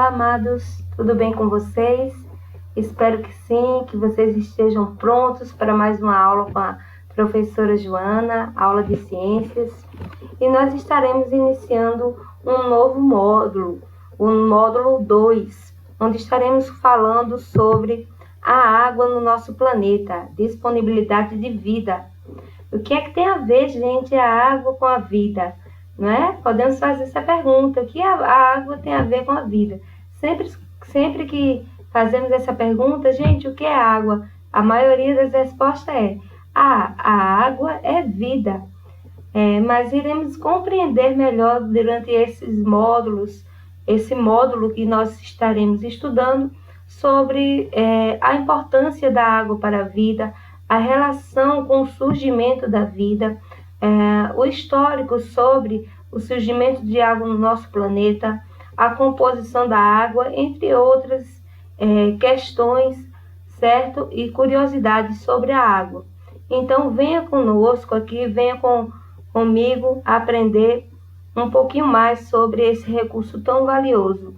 Olá, amados, tudo bem com vocês? Espero que sim, que vocês estejam prontos para mais uma aula com a professora Joana, aula de ciências. E nós estaremos iniciando um novo módulo, o módulo 2, onde estaremos falando sobre a água no nosso planeta, disponibilidade de vida. O que é que tem a ver, gente, a água com a vida? Não é? Podemos fazer essa pergunta: o que a água tem a ver com a vida? Sempre que fazemos essa pergunta, gente, o que é água? A maioria das respostas é: a água é vida. Mas iremos compreender melhor durante esses módulos, esse módulo que nós estaremos estudando sobre a importância da água para a vida, a relação com o surgimento da vida, o histórico sobre o surgimento de água no nosso planeta, a composição da água, entre outras questões, certo? E curiosidades sobre a água. Então, venha conosco aqui, venha comigo aprender um pouquinho mais sobre esse recurso tão valioso.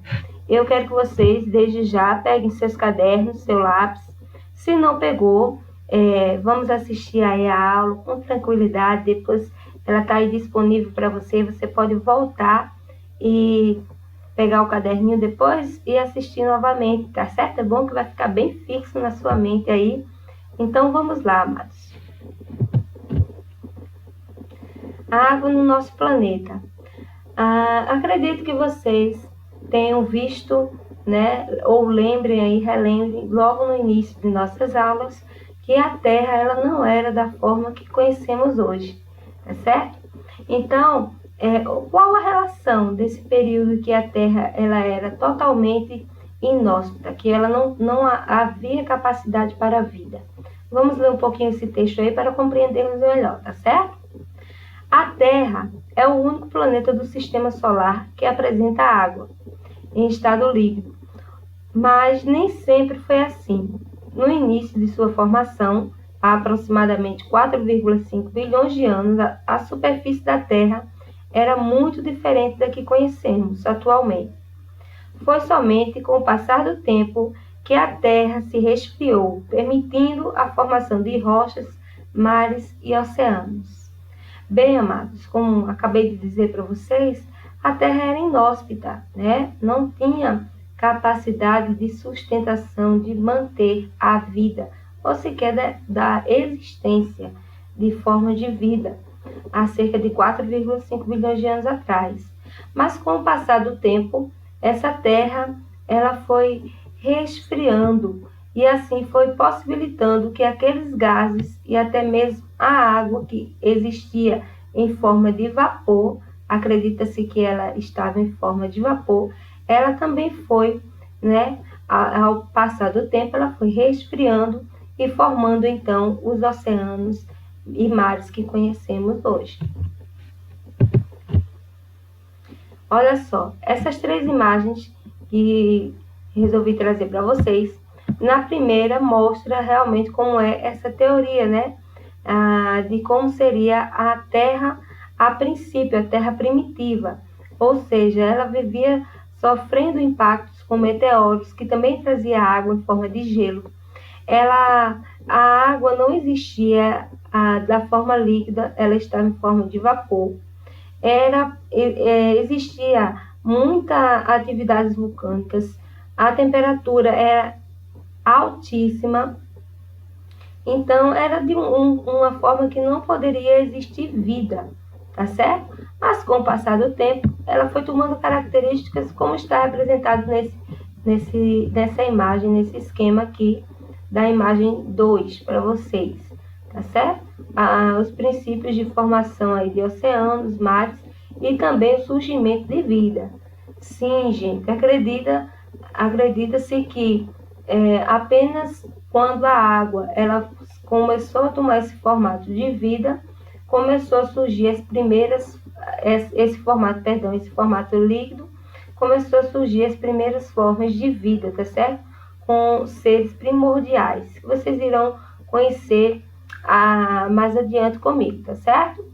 Eu quero que vocês, desde já, peguem seus cadernos, seu lápis. Se não pegou, vamos assistir aí a aula com tranquilidade. Depois ela está aí disponível para você. Você pode voltar e pegar o caderninho depois e assistir novamente, tá certo? É bom que vai ficar bem fixo na sua mente aí. Então, vamos lá, amados. A água no nosso planeta. Acredito que vocês tenham visto, né, ou lembrem aí, relembrem logo no início de nossas aulas, que a Terra ela não era da forma que conhecemos hoje, tá certo? Então, qual a relação desse período que a Terra ela era totalmente inóspita, que ela não havia capacidade para a vida? Vamos ler um pouquinho esse texto aí para compreendermos melhor, tá certo? A Terra é o único planeta do Sistema Solar que apresenta água em estado líquido, mas nem sempre foi assim. No início de sua formação, há aproximadamente 4,5 bilhões de anos, a superfície da Terra era muito diferente da que conhecemos atualmente. Foi somente com o passar do tempo que a Terra se resfriou, permitindo a formação de rochas, mares e oceanos. Bem, amados, como acabei de dizer para vocês, a Terra era inóspita, né? Não tinha capacidade de sustentação, de manter a vida, ou sequer da existência de forma de vida, há cerca de 4,5 bilhões de anos atrás. Mas com o passar do tempo, essa Terra ela foi resfriando e assim foi possibilitando que aqueles gases e até mesmo a água que existia em forma de vapor, acredita-se que ela estava em forma de vapor, ela também foi, né, ao passar do tempo, ela foi resfriando e formando então os oceanos e mares que conhecemos hoje. Olha só, essas três imagens que resolvi trazer para vocês. Na primeira mostra realmente como é essa teoria, né? De como seria a Terra a princípio, a Terra primitiva. Ou seja, ela vivia sofrendo impactos com meteoros, que também trazia água em forma de gelo. A água não existia da forma líquida, ela estava em forma de vapor. Existia muita atividades vulcânicas, a temperatura era altíssima, então era de uma forma que não poderia existir vida, tá certo? Mas com o passar do tempo, ela foi tomando características como está representado nessa imagem, nesse esquema aqui da imagem 2 para vocês, tá certo? Os princípios de formação aí de oceanos, mares e também o surgimento de vida. Sim, gente, acredita-se que apenas quando a água ela começou a tomar esse formato de vida, começou a surgir esse formato líquido, começou a surgir as primeiras formas de vida, tá certo? Com seres primordiais, que vocês irão conhecer mais adiante comigo, tá certo?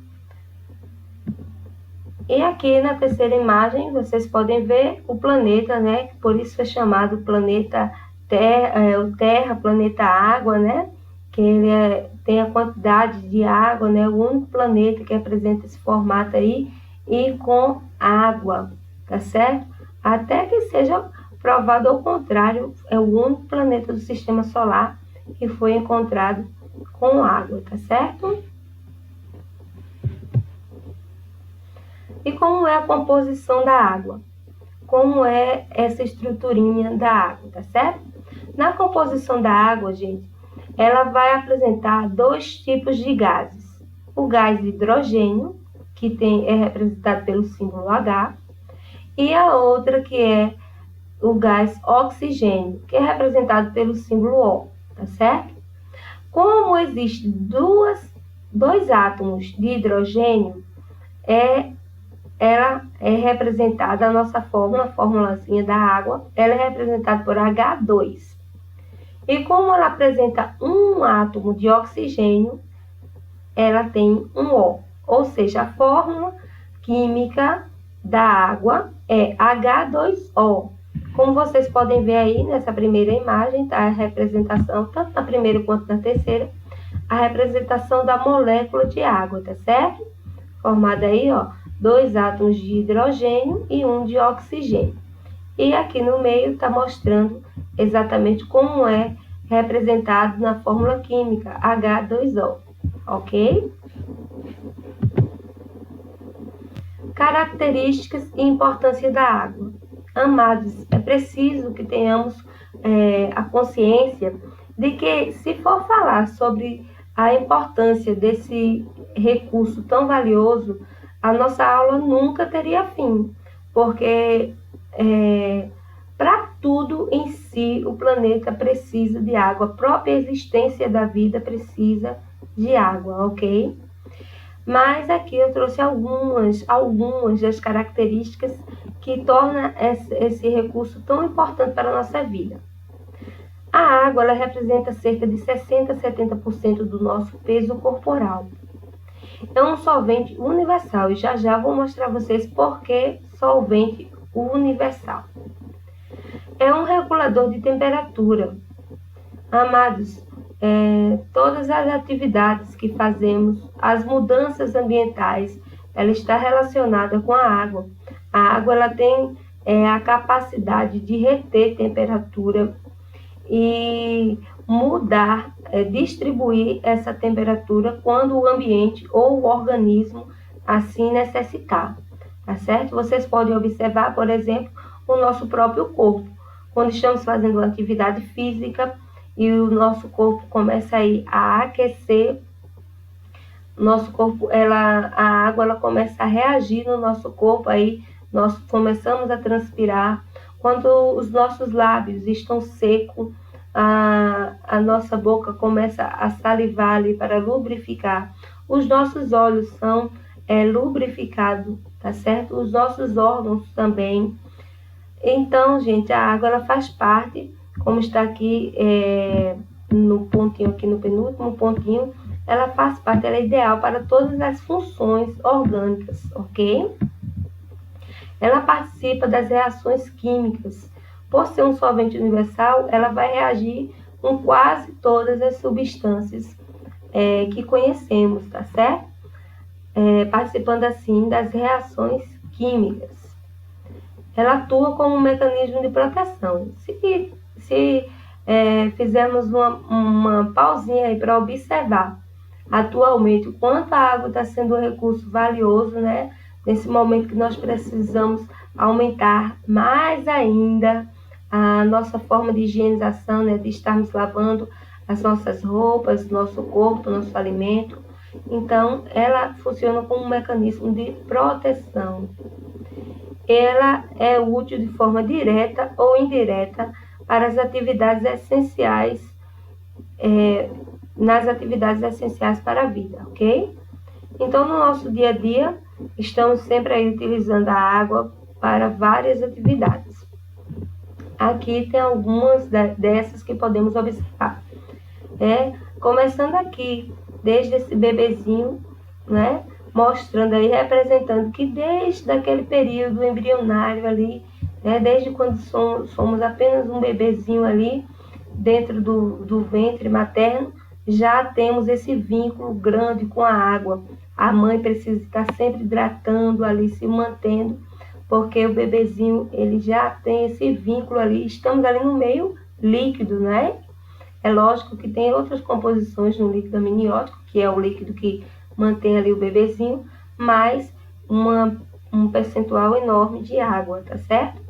E aqui na terceira imagem, vocês podem ver o planeta, né? Por isso é chamado planeta Terra, planeta Água, né? Que ele tem a quantidade de água, né? O único planeta que apresenta esse formato aí, e com água, tá certo? Até que seja provado ao contrário, é o único planeta do sistema solar que foi encontrado com água, tá certo? E como é a composição da água? Como é essa estruturinha da água, tá certo? Na composição da água, gente, ela vai apresentar dois tipos de gases. O gás hidrogênio, que é representado pelo símbolo H, e a outra que é o gás oxigênio, que é representado pelo símbolo O, tá certo? Como existem dois átomos de hidrogênio, ela é representada, a nossa fórmula, a formulazinha da água, ela é representada por H2. E como ela apresenta um átomo de oxigênio, ela tem um O. Ou seja, a fórmula química da água é H2O. Como vocês podem ver aí nessa primeira imagem, tá? A representação, tanto na primeira quanto na terceira, a representação da molécula de água, tá certo? Formada aí, ó, dois átomos de hidrogênio e um de oxigênio. E aqui no meio está mostrando exatamente como é representado na fórmula química H2O, ok? Características e importância da água. Amados, é preciso que tenhamos a consciência de que, se for falar sobre a importância desse recurso tão valioso, a nossa aula nunca teria fim, porque para tudo em si o planeta precisa de água, a própria existência da vida precisa de água, ok? Mas aqui eu trouxe algumas das características que tornam esse recurso tão importante para a nossa vida. A água, ela representa cerca de 60 a 70% do nosso peso corporal. É um solvente universal e já vou mostrar a vocês por que solvente universal. É um regulador de temperatura. Amados, todas as atividades que fazemos, as mudanças ambientais, ela está relacionada com a água. A água, ela tem a capacidade de reter temperatura e mudar, distribuir essa temperatura quando o ambiente ou o organismo assim necessitar, tá certo? Vocês podem observar, por exemplo, o nosso próprio corpo. Quando estamos fazendo uma atividade física e o nosso corpo começa aí a aquecer, nosso corpo, a água, ela começa a reagir no nosso corpo, aí nós começamos a transpirar. Quando os nossos lábios estão secos, a nossa boca começa a salivar ali para lubrificar. Os nossos olhos são lubrificados, tá certo? Os nossos órgãos também. Então, gente, a água, ela faz parte, como está aqui no pontinho, aqui no penúltimo pontinho, ela faz parte, ela é ideal para todas as funções orgânicas, ok? Ela participa das reações químicas. Por ser um solvente universal, ela vai reagir com quase todas as substâncias que conhecemos, tá certo? Participando assim das reações químicas. Ela atua como um mecanismo de proteção. Se fizermos uma pausinha aí para observar atualmente o quanto a água está sendo um recurso valioso, né? Nesse momento que nós precisamos aumentar mais ainda a nossa forma de higienização, né? De estarmos lavando as nossas roupas, nosso corpo, nosso alimento. Então, ela funciona como um mecanismo de proteção. Ela é útil de forma direta ou indireta para as atividades essenciais, nas atividades essenciais para a vida, ok? Então, no nosso dia a dia, estamos sempre aí utilizando a água para várias atividades. Aqui tem algumas dessas que podemos observar. Começando aqui, desde esse bebezinho, né? mostrando aí, representando que desde aquele período embrionário ali, né, desde quando somos apenas um bebezinho ali, dentro do ventre materno, já temos esse vínculo grande com a água. A mãe precisa estar sempre hidratando ali, se mantendo, porque o bebezinho, ele já tem esse vínculo ali, estamos ali no meio líquido, né? É lógico que tem outras composições no líquido amniótico, que é o líquido que mantém ali o bebezinho, mas um percentual enorme de água, tá certo?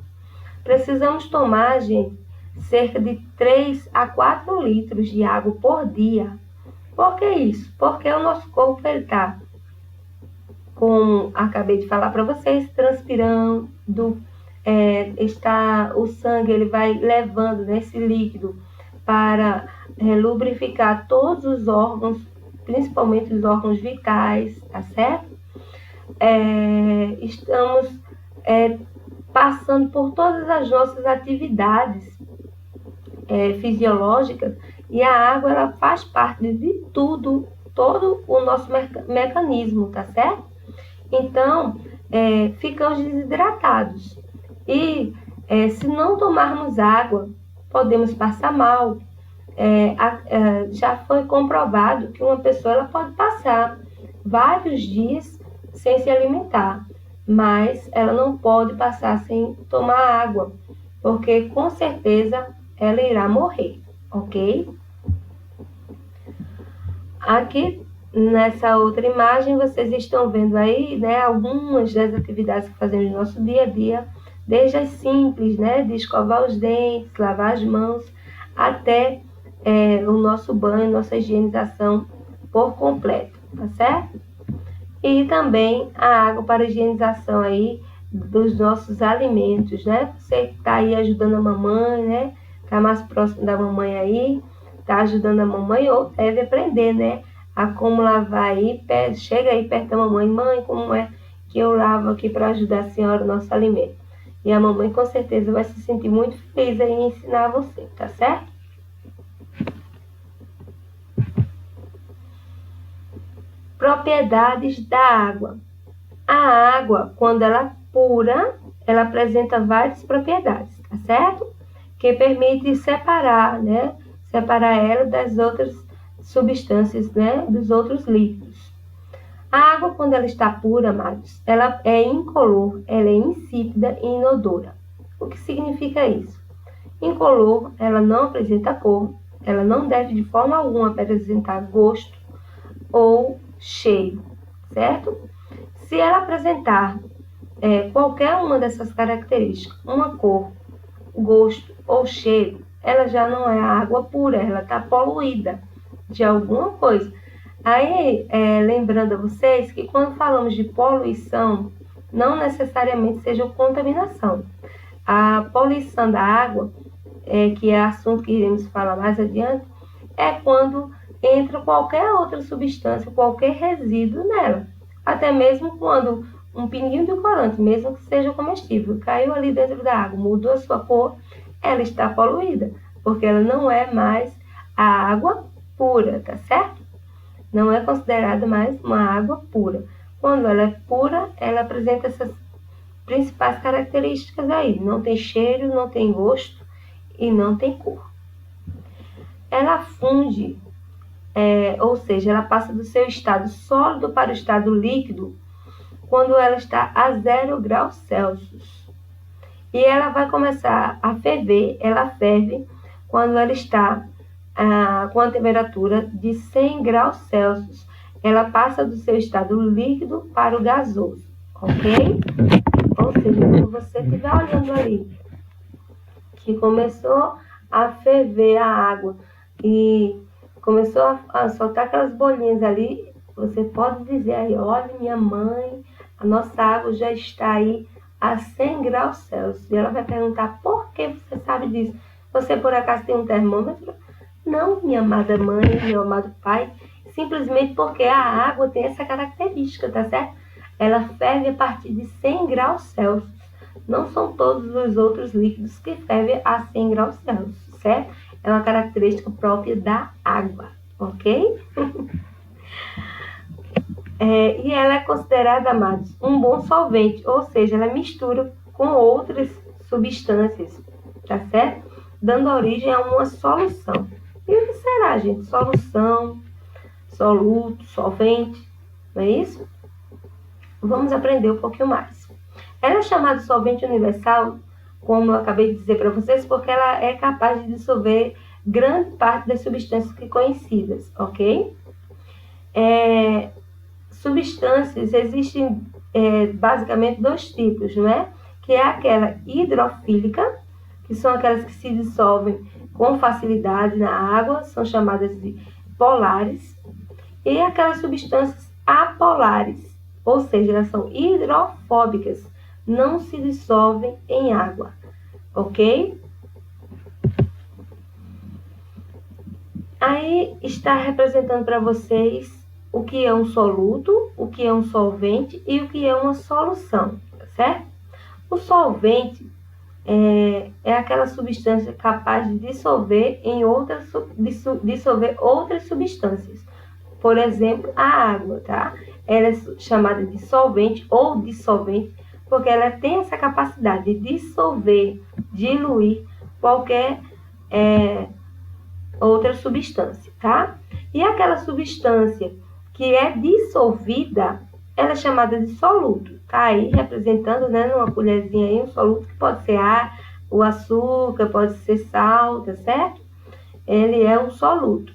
Precisamos tomar, gente, cerca de 3 a 4 litros de água por dia. Por que isso? Porque o nosso corpo está, como acabei de falar para vocês, transpirando, o sangue ele vai levando esse líquido para lubrificar todos os órgãos, principalmente os órgãos vitais, tá certo? Estamos passando por todas as nossas atividades fisiológicas, e a água ela faz parte de tudo, todo o nosso mecanismo, tá certo? Então, ficamos desidratados. E se não tomarmos água, podemos passar mal. Já foi comprovado que uma pessoa ela pode passar vários dias sem se alimentar, mas ela não pode passar sem tomar água, porque com certeza ela irá morrer, ok? Aqui nessa outra imagem vocês estão vendo aí, né, algumas das atividades que fazemos no nosso dia a dia, desde as simples, né, de escovar os dentes, lavar as mãos, até o nosso banho, nossa higienização por completo, tá certo? E também a água para higienização aí dos nossos alimentos, né? Você que está aí ajudando a mamãe, né? Está mais próximo da mamãe aí, está ajudando a mamãe, ou deve aprender, né? A como lavar aí, chega aí perto da mamãe, mãe, como é que eu lavo aqui para ajudar a senhora o nosso alimento? E a mamãe com certeza vai se sentir muito feliz aí em ensinar você, tá certo? Propriedades da água. A água, quando ela é pura, ela apresenta várias propriedades, tá certo? Que permite separar, né? Separar ela das outras substâncias, né? Dos outros líquidos. A água, quando ela está pura, amados, ela é incolor, ela é insípida e inodora. O que significa isso? Incolor, ela não apresenta cor, ela não deve de forma alguma apresentar gosto ou cheiro, certo? Se ela apresentar qualquer uma dessas características, uma cor, gosto ou cheiro, ela já não é água pura, ela está poluída de alguma coisa. Aí, lembrando a vocês que quando falamos de poluição, não necessariamente seja contaminação. A poluição da água, que é assunto que iremos falar mais adiante, é quando entra qualquer outra substância, qualquer resíduo nela. Até mesmo quando um pinguinho de corante, mesmo que seja comestível, caiu ali dentro da água, mudou a sua cor, ela está poluída, porque ela não é mais a água pura, tá certo? Não é considerada mais uma água pura. Quando ela é pura, ela apresenta essas principais características aí. Não tem cheiro, não tem gosto e não tem cor. Ela funde, ou seja, ela passa do seu estado sólido para o estado líquido quando ela está a 0 graus Celsius. E ela vai começar a ferver, ela ferve quando ela está com a temperatura de 100 graus Celsius. Ela passa do seu estado líquido para o gasoso, ok? Ou seja, quando você estiver olhando ali, que começou a ferver a água e começou a soltar aquelas bolinhas ali, você pode dizer aí, olha, minha mãe, a nossa água já está aí a 100 graus Celsius. E ela vai perguntar, por que você sabe disso? Você por acaso tem um termômetro? Não, minha amada mãe, meu amado pai, simplesmente porque a água tem essa característica, tá certo? Ela ferve a partir de 100 graus Celsius. Não são todos os outros líquidos que fervem a 100 graus Celsius, certo? É uma característica própria da água, ok? E ela é considerada, amados, um bom solvente, ou seja, ela mistura com outras substâncias, tá certo? Dando origem a uma solução. E o que será, gente? Solução, soluto, solvente, não é isso? Vamos aprender um pouquinho mais. Ela é chamada de solvente universal, como eu acabei de dizer para vocês, porque ela é capaz de dissolver grande parte das substâncias que conhecidas, ok? Substâncias existem basicamente dois tipos, não é? Que é aquela hidrofílica, que são aquelas que se dissolvem com facilidade na água, são chamadas de polares, e aquelas substâncias apolares, ou seja, elas são hidrofóbicas, não se dissolvem em água, ok? Aí está representando para vocês o que é um soluto, o que é um solvente e o que é uma solução, certo? O solvente é aquela substância capaz de dissolver outras substâncias. Por exemplo, a água, tá? Ela é chamada de solvente ou dissolvente porque ela tem essa capacidade de dissolver, diluir qualquer outra substância, tá? E aquela substância que é dissolvida, ela é chamada de soluto. Tá aí representando, né, numa colherzinha aí, um soluto que pode ser o açúcar, pode ser sal, tá certo? Ele é um soluto.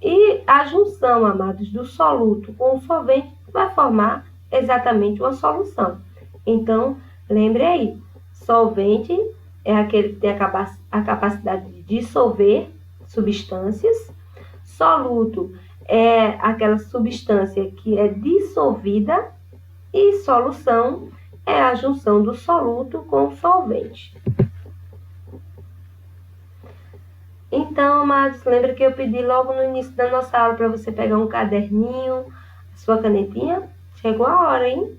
E a junção, amados, do soluto com o solvente vai formar exatamente uma solução. Então, lembre aí, solvente é aquele que tem a capacidade de dissolver substâncias. Soluto é aquela substância que é dissolvida e solução é a junção do soluto com o solvente. Então, amados, lembra que eu pedi logo no início da nossa aula para você pegar um caderninho, sua canetinha? Chegou a hora, hein?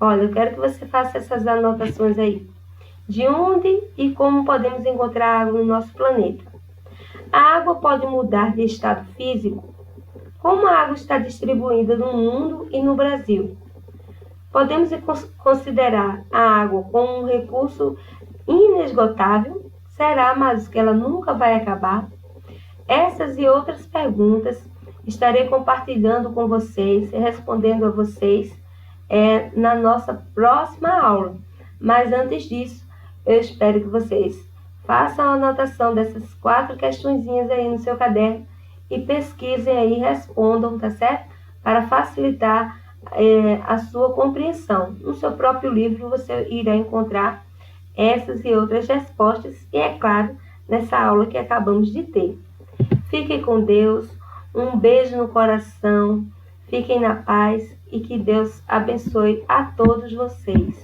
Olha, eu quero que você faça essas anotações aí. De onde e como podemos encontrar água no nosso planeta? A água pode mudar de estado físico? Como a água está distribuída no mundo e no Brasil? Podemos considerar a água como um recurso inesgotável? Será, mas que ela nunca vai acabar? Essas e outras perguntas estarei compartilhando com vocês e respondendo a vocês na nossa próxima aula. Mas antes disso, eu espero que vocês façam a anotação dessas 4 questõezinhas aí no seu caderno e pesquisem aí e respondam, tá certo? Para facilitar a sua compreensão. No seu próprio livro você irá encontrar essas e outras respostas e, é claro, nessa aula que acabamos de ter. Fiquem com Deus, um beijo no coração, fiquem na paz e que Deus abençoe a todos vocês.